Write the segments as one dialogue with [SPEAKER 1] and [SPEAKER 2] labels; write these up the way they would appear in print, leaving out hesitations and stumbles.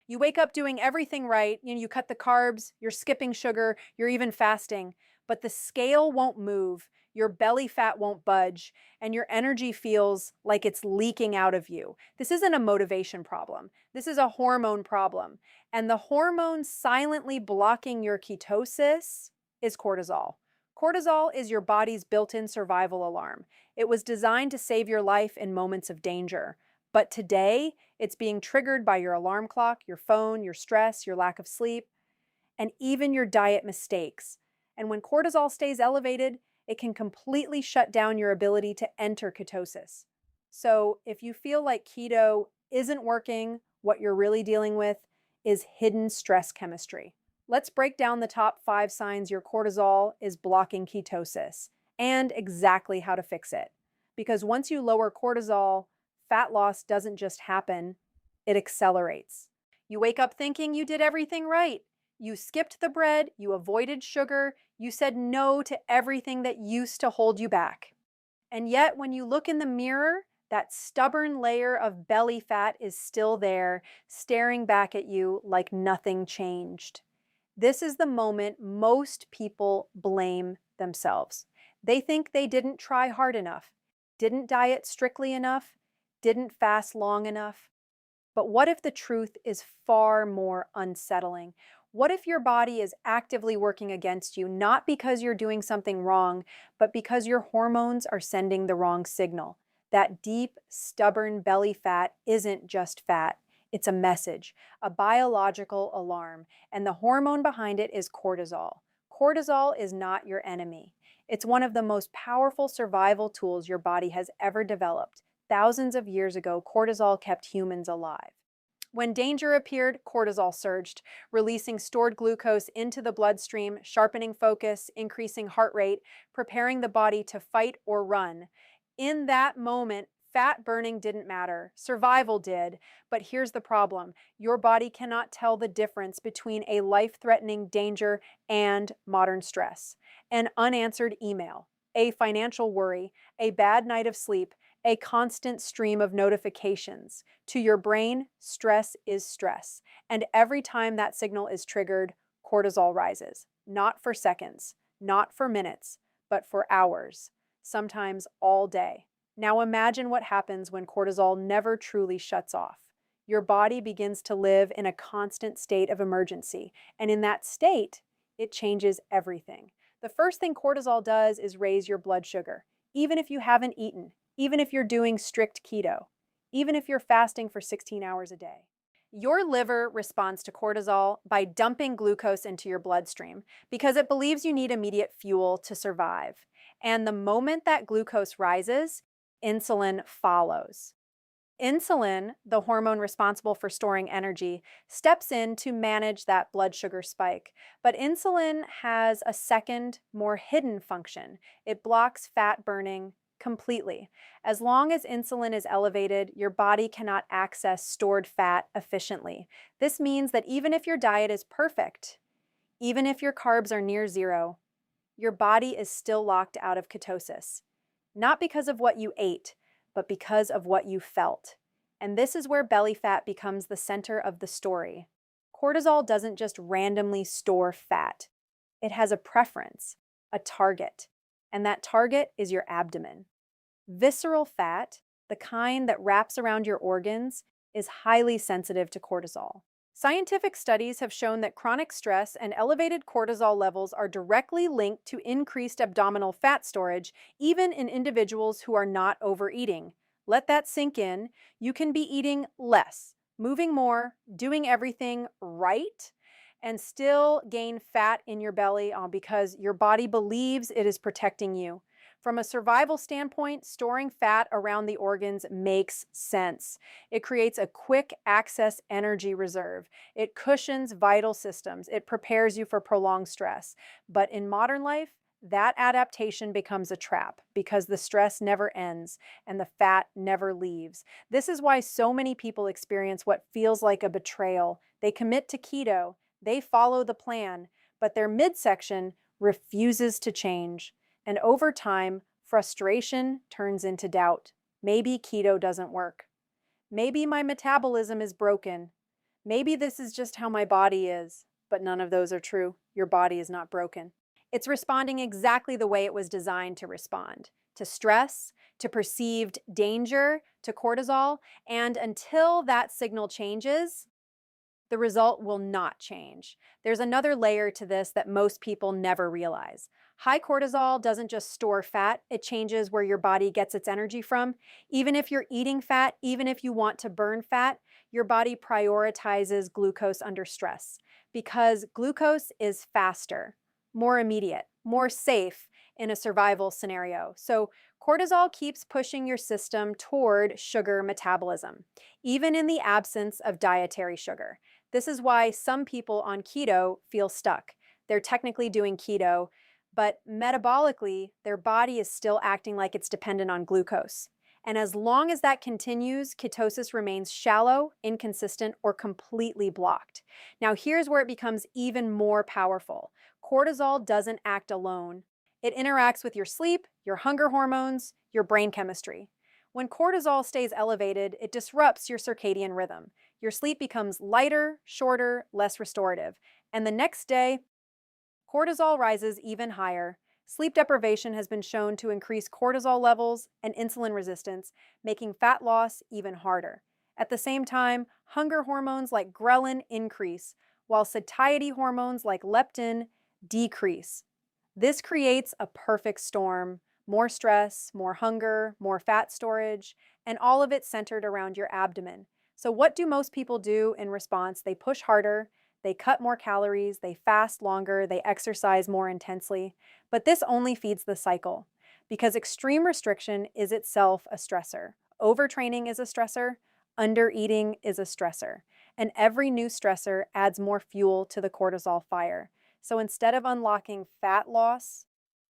[SPEAKER 1] You wake up doing everything right. You cut the carbs, you're skipping sugar, you're even fasting, but the scale won't move, your belly fat won't budge, and your energy feels like it's leaking out of you. This isn't a motivation problem. This is a hormone problem. And the hormone silently blocking your ketosis is cortisol. Cortisol is your body's built in survival alarm. It was designed to save your life in moments of danger. But today, it's being triggered by your alarm clock, your phone, your stress, your lack of sleep, and even your diet mistakes. And when cortisol stays elevated, it can completely shut down your ability to enter ketosis. So if you feel like keto isn't working, what you're really dealing with is hidden stress chemistry. Let's break down the top 5 signs your cortisol is blocking ketosis and exactly how to fix it. Because once you lower cortisol, fat loss doesn't just happen, it accelerates. You wake up thinking you did everything right. You skipped the bread, you avoided sugar, you said no to everything that used to hold you back. And yet, when you look in the mirror, that stubborn layer of belly fat is still there, staring back at you like nothing changed. This is the moment most people blame themselves. They think they didn't try hard enough, didn't diet strictly enough, didn't fast long enough. But what if the truth is far more unsettling? What if your body is actively working against you, not because you're doing something wrong, but because your hormones are sending the wrong signal? That deep, stubborn belly fat isn't just fat. It's a message, a biological alarm, and the hormone behind it is cortisol. Cortisol is not your enemy. It's one of the most powerful survival tools your body has ever developed. Thousands of years ago, cortisol kept humans alive. When danger appeared, cortisol surged, releasing stored glucose into the bloodstream, sharpening focus, increasing heart rate, preparing the body to fight or run. In that moment, fat burning didn't matter. Survival did. But here's the problem. Your body cannot tell the difference between a life-threatening danger and modern stress. An unanswered email, a financial worry, a bad night of sleep, a constant stream of notifications. To your brain, stress is stress. And every time that signal is triggered, cortisol rises. Not for seconds, not for minutes, but for hours, sometimes all day. Now imagine what happens when cortisol never truly shuts off. Your body begins to live in a constant state of emergency. And in that state, it changes everything. The first thing cortisol does is raise your blood sugar, even if you haven't eaten, even if you're doing strict keto, even if you're fasting for 16 hours a day. Your liver responds to cortisol by dumping glucose into your bloodstream because it believes you need immediate fuel to survive. And the moment that glucose rises, insulin follows. Insulin, the hormone responsible for storing energy, steps in to manage that blood sugar spike. But insulin has a second, more hidden function. It blocks fat burning completely. As long as insulin is elevated, your body cannot access stored fat efficiently. This means that even if your diet is perfect, even if your carbs are near zero, your body is still locked out of ketosis. Not because of what you ate, but because of what you felt. And this is where belly fat becomes the center of the story. Cortisol doesn't just randomly store fat. It has a preference, a target, and that target is your abdomen. Visceral fat, the kind that wraps around your organs, is highly sensitive to cortisol. Scientific studies have shown that chronic stress and elevated cortisol levels are directly linked to increased abdominal fat storage, even in individuals who are not overeating. Let that sink in. You can be eating less, moving more, doing everything right, and still gain fat in your belly because your body believes it is protecting you. From a survival standpoint, storing fat around the organs makes sense. It creates a quick access energy reserve. It cushions vital systems. It prepares you for prolonged stress. But in modern life, that adaptation becomes a trap because the stress never ends and the fat never leaves. This is why so many people experience what feels like a betrayal. They commit to keto, they follow the plan, but their midsection refuses to change. And over time, frustration turns into doubt. Maybe keto doesn't work. Maybe my metabolism is broken. Maybe this is just how my body is, but none of those are true. Your body is not broken. It's responding exactly the way it was designed to respond, to stress, to perceived danger, to cortisol, and until that signal changes, the result will not change. There's another layer to this that most people never realize. High cortisol doesn't just store fat, it changes where your body gets its energy from. Even if you're eating fat, even if you want to burn fat, your body prioritizes glucose under stress because glucose is faster, more immediate, more safe in a survival scenario. So cortisol keeps pushing your system toward sugar metabolism, even in the absence of dietary sugar. This is why some people on keto feel stuck. They're technically doing keto, but metabolically, their body is still acting like it's dependent on glucose. And as long as that continues, ketosis remains shallow, inconsistent, or completely blocked. Now, here's where it becomes even more powerful. Cortisol doesn't act alone. It interacts with your sleep, your hunger hormones, your brain chemistry. When cortisol stays elevated, it disrupts your circadian rhythm. Your sleep becomes lighter, shorter, less restorative. And the next day, cortisol rises even higher. Sleep deprivation has been shown to increase cortisol levels and insulin resistance, making fat loss even harder. At the same time, hunger hormones like ghrelin increase, while satiety hormones like leptin decrease. This creates a perfect storm: more stress, more hunger, more fat storage, and all of it centered around your abdomen. So what do most people do in response? They push harder, they cut more calories, they fast longer, they exercise more intensely. But this only feeds the cycle because extreme restriction is itself a stressor. Overtraining is a stressor, undereating is a stressor, and every new stressor adds more fuel to the cortisol fire. So instead of unlocking fat loss,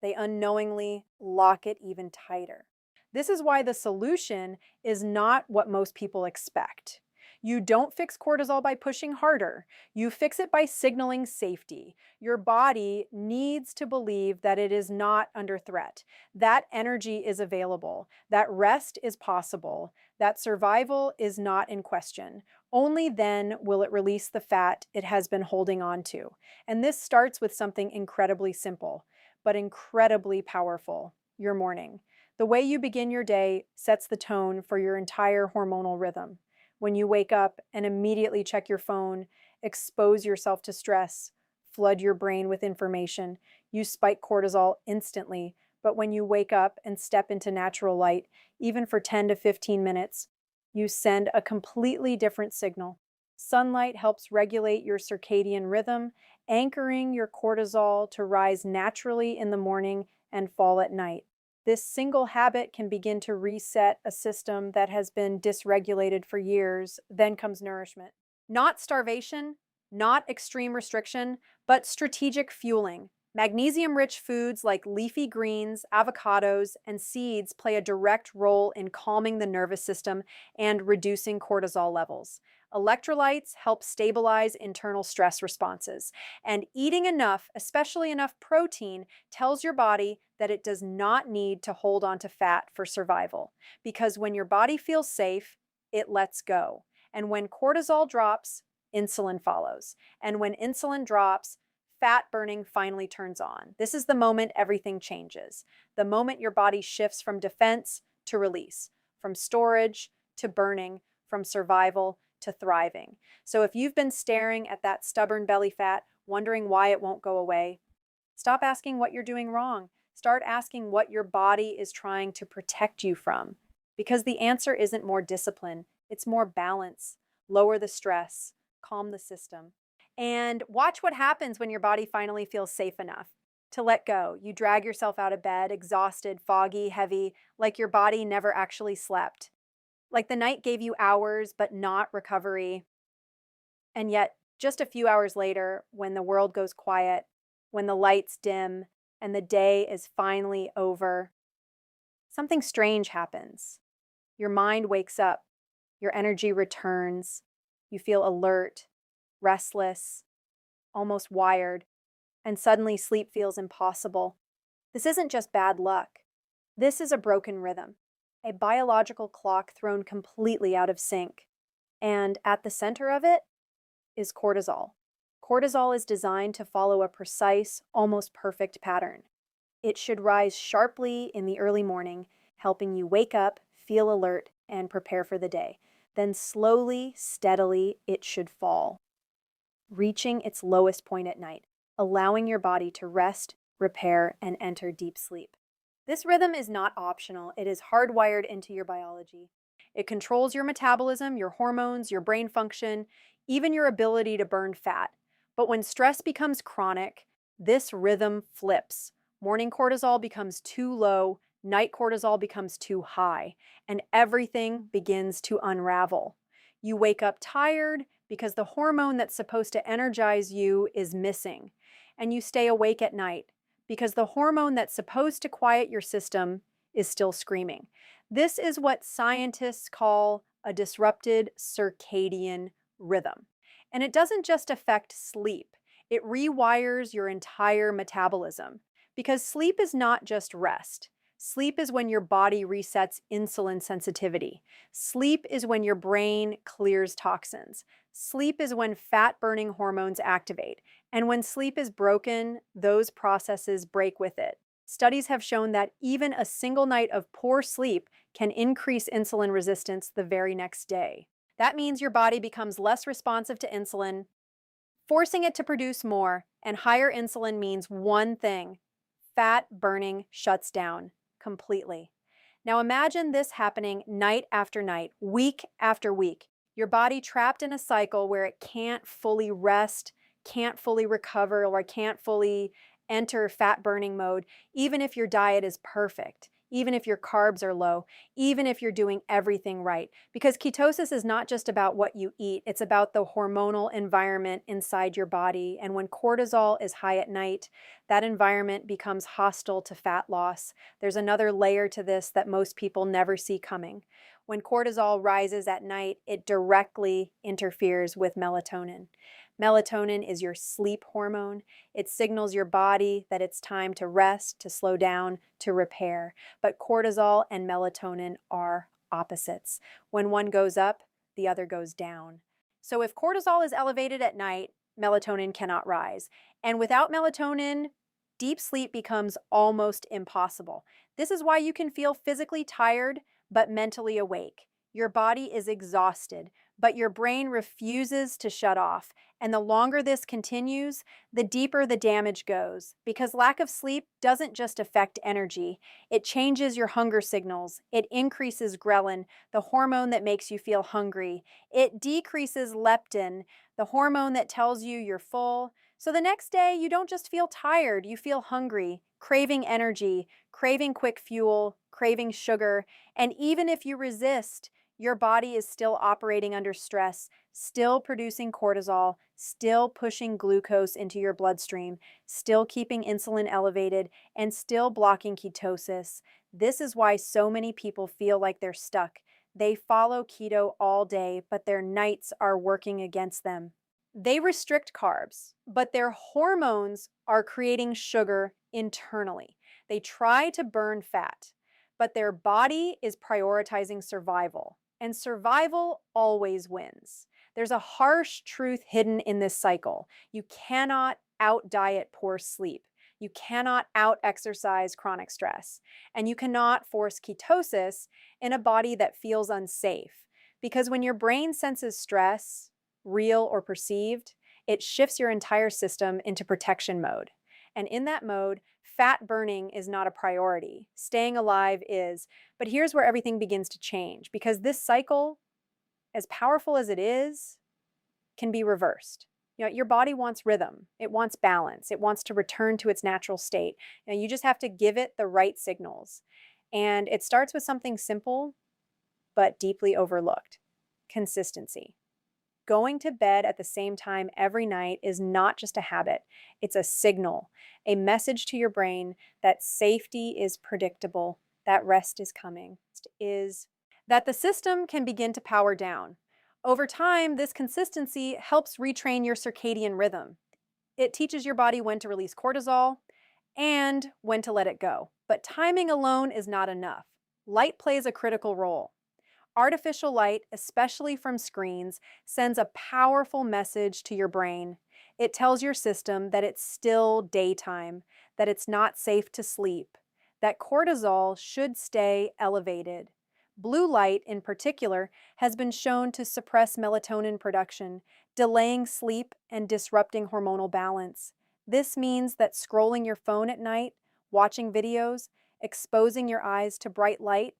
[SPEAKER 1] they unknowingly lock it even tighter. This is why the solution is not what most people expect. You don't fix cortisol by pushing harder. You fix it by signaling safety. Your body needs to believe that it is not under threat, that energy is available, that rest is possible, that survival is not in question. Only then will it release the fat it has been holding on to. And this starts with something incredibly simple, but incredibly powerful: your morning. The way you begin your day sets the tone for your entire hormonal rhythm. When you wake up and immediately check your phone, expose yourself to stress, flood your brain with information, you spike cortisol instantly. But when you wake up and step into natural light, even for 10 to 15 minutes, you send a completely different signal. Sunlight helps regulate your circadian rhythm, anchoring your cortisol to rise naturally in the morning and fall at night. This single habit can begin to reset a system that has been dysregulated for years. Then comes nourishment. Not starvation, not extreme restriction, but strategic fueling. Magnesium-rich foods like leafy greens, avocados, and seeds play a direct role in calming the nervous system and reducing cortisol levels. Electrolytes help stabilize internal stress responses. And eating enough, especially enough protein, tells your body that it does not need to hold on to fat for survival. Because when your body feels safe, it lets go. And when cortisol drops, insulin follows. And when insulin drops, fat burning finally turns on. This is the moment everything changes. The moment your body shifts from defense to release, from storage to burning, from survival to thriving. So if you've been staring at that stubborn belly fat, wondering why it won't go away, stop asking what you're doing wrong. Start asking what your body is trying to protect you from. Because the answer isn't more discipline, it's more balance. Lower the stress, calm the system. And watch what happens when your body finally feels safe enough to let go. You drag yourself out of bed, exhausted, foggy, heavy, like your body never actually slept. Like the night gave you hours, but not recovery. And yet, just a few hours later, when the world goes quiet, when the lights dim, and the day is finally over, something strange happens. Your mind wakes up, your energy returns, you feel alert, restless, almost wired, and suddenly sleep feels impossible. This isn't just bad luck. This is a broken rhythm, a biological clock thrown completely out of sync. And at the center of it, is cortisol. Cortisol is designed to follow a precise, almost perfect pattern. It should rise sharply in the early morning, helping you wake up, feel alert, and prepare for the day. Then slowly, steadily, it should fall, reaching its lowest point at night, allowing your body to rest, repair, and enter deep sleep. This rhythm is not optional, it is hardwired into your biology. It controls your metabolism, your hormones, your brain function, even your ability to burn fat. But when stress becomes chronic, this rhythm flips. Morning cortisol becomes too low, night cortisol becomes too high, and everything begins to unravel. You wake up tired because the hormone that's supposed to energize you is missing, and you stay awake at night because the hormone that's supposed to quiet your system is still screaming. This is what scientists call a disrupted circadian rhythm. And it doesn't just affect sleep, it rewires your entire metabolism. Because sleep is not just rest. Sleep is when your body resets insulin sensitivity. Sleep is when your brain clears toxins. Sleep is when fat-burning hormones activate. And when sleep is broken, those processes break with it. Studies have shown that even a single night of poor sleep can increase insulin resistance the very next day. That means your body becomes less responsive to insulin, forcing it to produce more, and higher insulin means one thing: fat burning shuts down completely. Now imagine this happening night after night, week after week. Your body trapped in a cycle where it can't fully rest, can't fully recover, or can't fully enter fat burning mode, even if your diet is perfect, even if your carbs are low, even if you're doing everything right. Because ketosis is not just about what you eat, it's about the hormonal environment inside your body. And when cortisol is high at night, that environment becomes hostile to fat loss. There's another layer to this that most people never see coming. When cortisol rises at night, it directly interferes with melatonin. Melatonin is your sleep hormone. It signals your body that it's time to rest, to slow down, to repair. But cortisol and melatonin are opposites. When one goes up, the other goes down. So if cortisol is elevated at night, melatonin cannot rise. And without melatonin, deep sleep becomes almost impossible. This is why you can feel physically tired but mentally awake. Your body is exhausted, but your brain refuses to shut off. And the longer this continues, the deeper the damage goes. Because lack of sleep doesn't just affect energy, it changes your hunger signals. It increases ghrelin, the hormone that makes you feel hungry. It decreases leptin, the hormone that tells you you're full. So the next day, you don't just feel tired, you feel hungry, craving energy, craving quick fuel, craving sugar. And even if you resist, your body is still operating under stress, still producing cortisol, still pushing glucose into your bloodstream, still keeping insulin elevated, and still blocking ketosis. This is why so many people feel like they're stuck. They follow keto all day, but their nights are working against them. They restrict carbs, but their hormones are creating sugar internally. They try to burn fat, but their body is prioritizing survival. And survival always wins. There's a harsh truth hidden in this cycle. You cannot out-diet poor sleep. You cannot out-exercise chronic stress. And you cannot force ketosis in a body that feels unsafe. Because when your brain senses stress, real or perceived, it shifts your entire system into protection mode. And in that mode, fat burning is not a priority. Staying alive is. But here's where everything begins to change, because this cycle, as powerful as it is, can be reversed. Your body wants rhythm. It wants balance. It wants to return to its natural state. You just have to give it the right signals. And it starts with something simple, but deeply overlooked: consistency. Going to bed at the same time every night is not just a habit, it's a signal, a message to your brain that safety is predictable, that rest is coming, is that the system can begin to power down. Over time, this consistency helps retrain your circadian rhythm. It teaches your body when to release cortisol and when to let it go. But timing alone is not enough. Light plays a critical role. Artificial light, especially from screens, sends a powerful message to your brain. It tells your system that it's still daytime, that it's not safe to sleep, that cortisol should stay elevated. Blue light, in particular, has been shown to suppress melatonin production, delaying sleep and disrupting hormonal balance. This means that scrolling your phone at night, watching videos, exposing your eyes to bright light,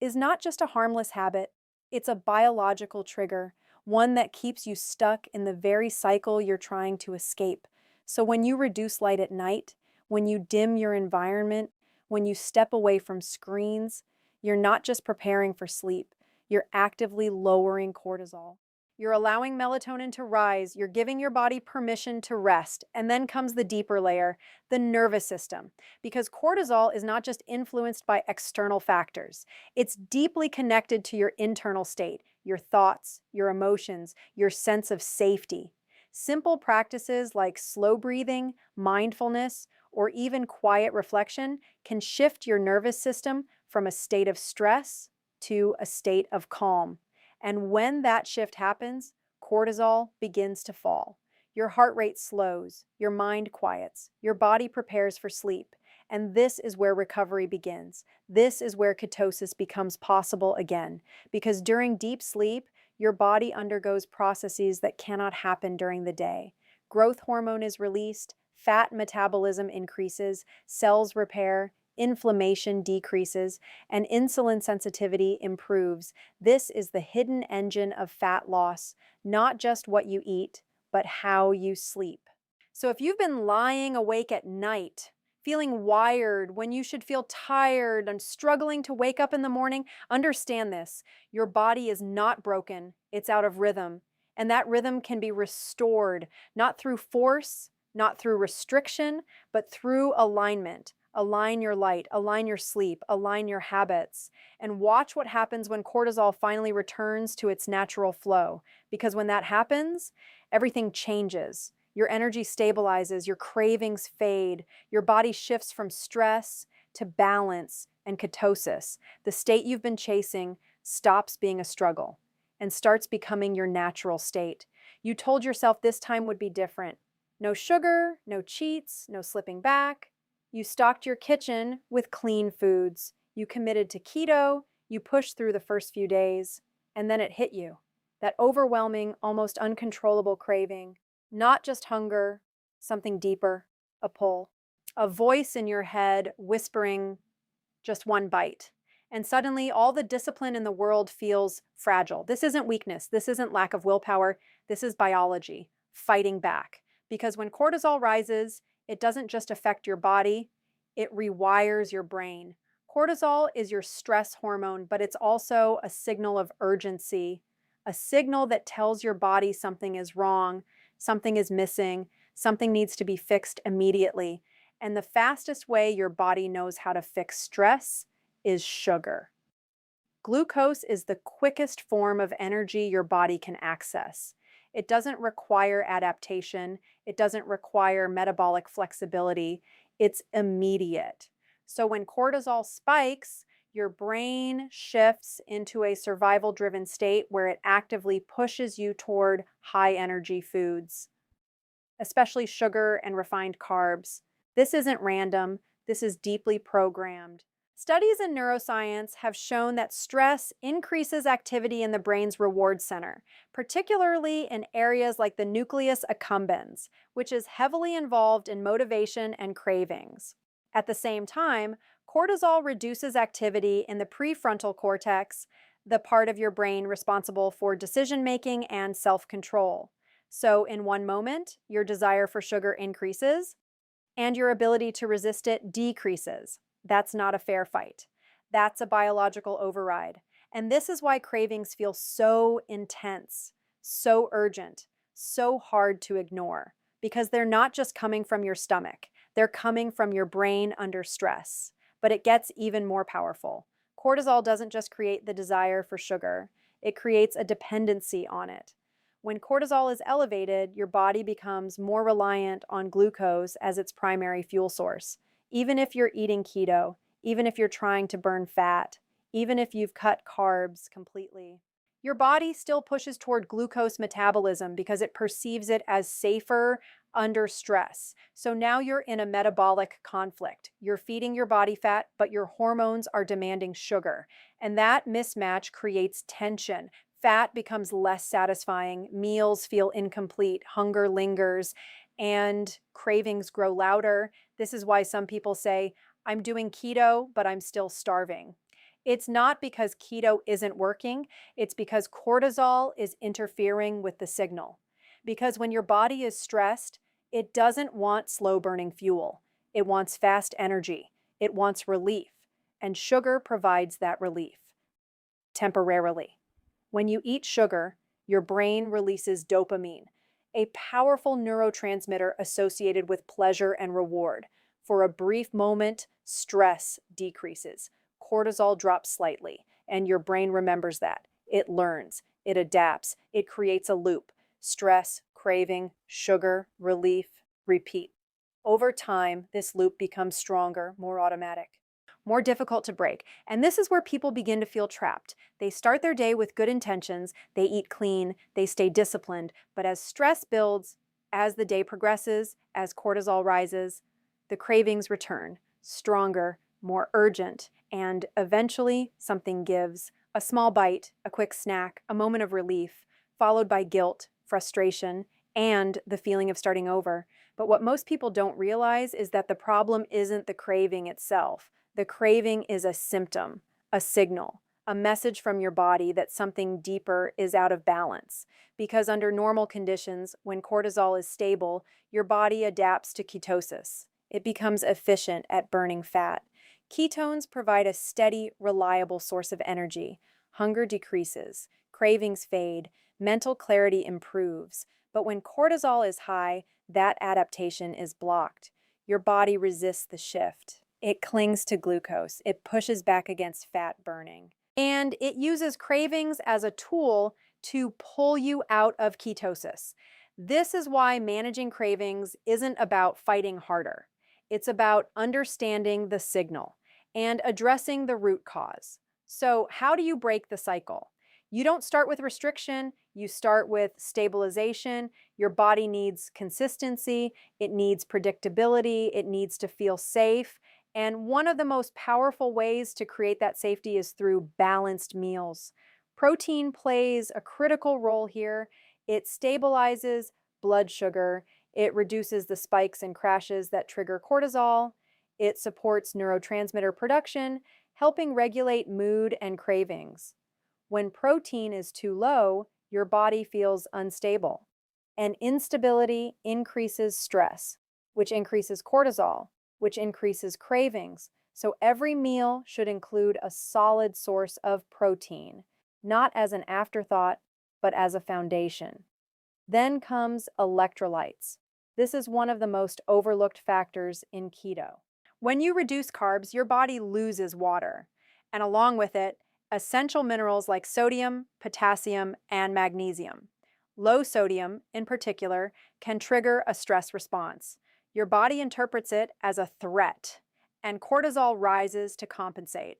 [SPEAKER 1] is not just a harmless habit, it's a biological trigger, one that keeps you stuck in the very cycle you're trying to escape. So when you reduce light at night, when you dim your environment, when you step away from screens, you're not just preparing for sleep, you're actively lowering cortisol. You're allowing melatonin to rise, you're giving your body permission to rest, and then comes the deeper layer, the nervous system. Because cortisol is not just influenced by external factors, it's deeply connected to your internal state, your thoughts, your emotions, your sense of safety. Simple practices like slow breathing, mindfulness, or even quiet reflection can shift your nervous system from a state of stress to a state of calm. And when that shift happens, cortisol begins to fall. Your heart rate slows, your mind quiets, your body prepares for sleep. And this is where recovery begins. This is where ketosis becomes possible again. Because during deep sleep, your body undergoes processes that cannot happen during the day. Growth hormone is released, fat metabolism increases, cells repair, inflammation decreases, and insulin sensitivity improves. This is the hidden engine of fat loss, not just what you eat, but how you sleep. So if you've been lying awake at night, feeling wired when you should feel tired and struggling to wake up in the morning, understand this. Your body is not broken, it's out of rhythm. And that rhythm can be restored, not through force, not through restriction, but through alignment. Align your light, align your sleep, align your habits, and watch what happens when cortisol finally returns to its natural flow. Because when that happens, everything changes. Your energy stabilizes, your cravings fade, your body shifts from stress to balance and ketosis. The state you've been chasing stops being a struggle and starts becoming your natural state. You told yourself this time would be different. No sugar, no cheats, no slipping back. You stocked your kitchen with clean foods. You committed to keto. You pushed through the first few days. And then it hit you. That overwhelming, almost uncontrollable craving. Not just hunger, something deeper, a pull. A voice in your head whispering just one bite. And suddenly all the discipline in the world feels fragile. This isn't weakness. This isn't lack of willpower. This is biology fighting back. Because when cortisol rises, it doesn't just affect your body, it rewires your brain. Cortisol is your stress hormone, but it's also a signal of urgency, a signal that tells your body something is wrong, something is missing, something needs to be fixed immediately. And the fastest way your body knows how to fix stress is sugar. Glucose is the quickest form of energy your body can access. It doesn't require adaptation. It doesn't require metabolic flexibility. It's immediate. So when cortisol spikes, your brain shifts into a survival-driven state where it actively pushes you toward high-energy foods, especially sugar and refined carbs. This isn't random. This is deeply programmed. Studies in neuroscience have shown that stress increases activity in the brain's reward center, particularly in areas like the nucleus accumbens, which is heavily involved in motivation and cravings. At the same time, cortisol reduces activity in the prefrontal cortex, the part of your brain responsible for decision-making and self-control. So in one moment, your desire for sugar increases, and your ability to resist it decreases. That's not a fair fight. That's a biological override. And this is why cravings feel so intense, so urgent, so hard to ignore. Because they're not just coming from your stomach. They're coming from your brain under stress. But it gets even more powerful. Cortisol doesn't just create the desire for sugar. It creates a dependency on it. When cortisol is elevated, your body becomes more reliant on glucose as its primary fuel source. Even if you're eating keto, even if you're trying to burn fat, even if you've cut carbs completely. Your body still pushes toward glucose metabolism because it perceives it as safer under stress. So now you're in a metabolic conflict. You're feeding your body fat, but your hormones are demanding sugar. And that mismatch creates tension. Fat becomes less satisfying, meals feel incomplete, hunger lingers, and cravings grow louder. This is why some people say, I'm doing keto, but I'm still starving. It's not because keto isn't working, it's because cortisol is interfering with the signal. Because when your body is stressed, it doesn't want slow burning fuel. It wants fast energy. It wants relief. And sugar provides that relief temporarily. When you eat sugar, your brain releases dopamine, a powerful neurotransmitter associated with pleasure and reward. For a brief moment, stress decreases. Cortisol drops slightly, and your brain remembers that. It learns, it adapts, it creates a loop. Stress, craving, sugar, relief, repeat. Over time, this loop becomes stronger, more automatic, more difficult to break. And this is where people begin to feel trapped. They start their day with good intentions, they eat clean, they stay disciplined, but as stress builds, as the day progresses, as cortisol rises, the cravings return, stronger, more urgent, and eventually something gives. A small bite, a quick snack, a moment of relief, followed by guilt, frustration, and the feeling of starting over. But what most people don't realize is that the problem isn't the craving itself. The craving is a symptom, a signal, a message from your body that something deeper is out of balance. Because under normal conditions, when cortisol is stable, your body adapts to ketosis. It becomes efficient at burning fat. Ketones provide a steady, reliable source of energy. Hunger decreases, cravings fade, mental clarity improves. But when cortisol is high, that adaptation is blocked. Your body resists the shift. It clings to glucose. It pushes back against fat burning. And it uses cravings as a tool to pull you out of ketosis. This is why managing cravings isn't about fighting harder. It's about understanding the signal and addressing the root cause. So, how do you break the cycle? You don't start with restriction, you start with stabilization. Your body needs consistency, it needs predictability, it needs to feel safe. And one of the most powerful ways to create that safety is through balanced meals. Protein plays a critical role here. It stabilizes blood sugar, it reduces the spikes and crashes that trigger cortisol, it supports neurotransmitter production, helping regulate mood and cravings. When protein is too low, your body feels unstable. And instability increases stress, which increases cortisol, which increases cravings. So every meal should include a solid source of protein, not as an afterthought, but as a foundation. Then comes electrolytes. This is one of the most overlooked factors in keto. When you reduce carbs, your body loses water, and along with it, essential minerals like sodium, potassium, and magnesium. Low sodium, in particular, can trigger a stress response. Your body interprets it as a threat, and cortisol rises to compensate.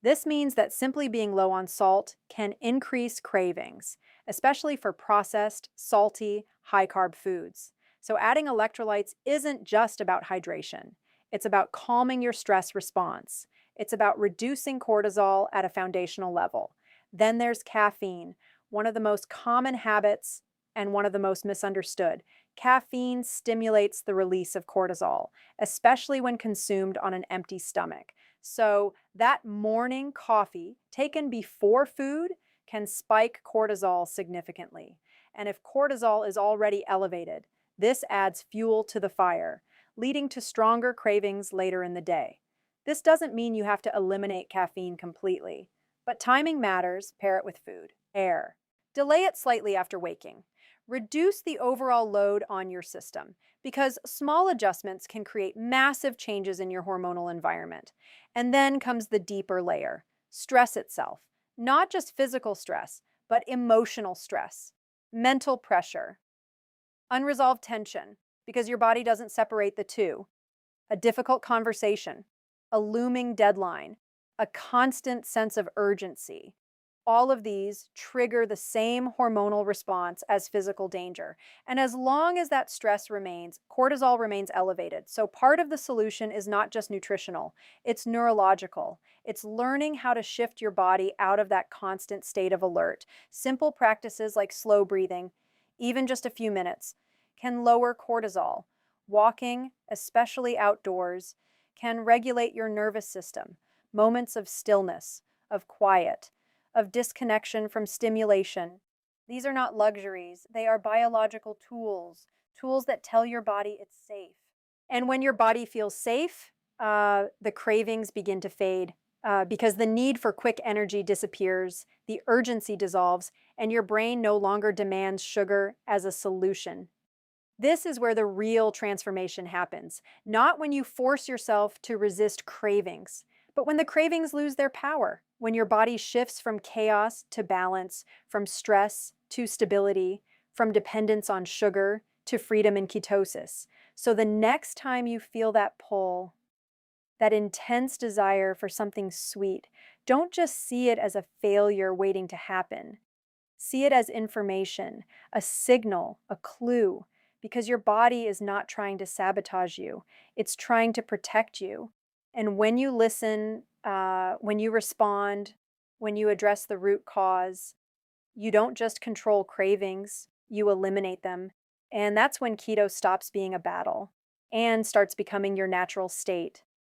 [SPEAKER 1] This means that simply being low on salt can increase cravings, especially for processed, salty, high-carb foods. So adding electrolytes isn't just about hydration. It's about calming your stress response. It's about reducing cortisol at a foundational level. Then there's caffeine, one of the most common habits and one of the most misunderstood. Caffeine stimulates the release of cortisol, especially when consumed on an empty stomach. So that morning coffee taken before food can spike cortisol significantly. And if cortisol is already elevated, this adds fuel to the fire, leading to stronger cravings later in the day. This doesn't mean you have to eliminate caffeine completely, but timing matters. Pair it with food. Air. Delay it slightly after waking. Reduce the overall load on your system because small adjustments can create massive changes in your hormonal environment. And then comes the deeper layer, stress itself. Not just physical stress, but emotional stress, mental pressure, unresolved tension because your body doesn't separate the two, a difficult conversation, a looming deadline, a constant sense of urgency. All of these trigger the same hormonal response as physical danger. And as long as that stress remains, cortisol remains elevated. So part of the solution is not just nutritional, it's neurological. It's learning how to shift your body out of that constant state of alert. Simple practices like slow breathing, even just a few minutes, can lower cortisol. Walking, especially outdoors, can regulate your nervous system. Moments of stillness, of quiet, of disconnection from stimulation. These are not luxuries, they are biological tools, tools that tell your body it's safe. And when your body feels safe, the cravings begin to fade because the need for quick energy disappears, the urgency dissolves, and your brain no longer demands sugar as a solution. This is where the real transformation happens, not when you force yourself to resist cravings, but when the cravings lose their power, when your body shifts from chaos to balance, from stress to stability, from dependence on sugar to freedom and ketosis. So the next time you feel that pull, that intense desire for something sweet, don't just see it as a failure waiting to happen. See it as information, a signal, a clue, because your body is not trying to sabotage you. It's trying to protect you. And when you listen, when you respond, when you address the root cause, you don't just control cravings, you eliminate them. And that's when keto stops being a battle and starts becoming your natural state.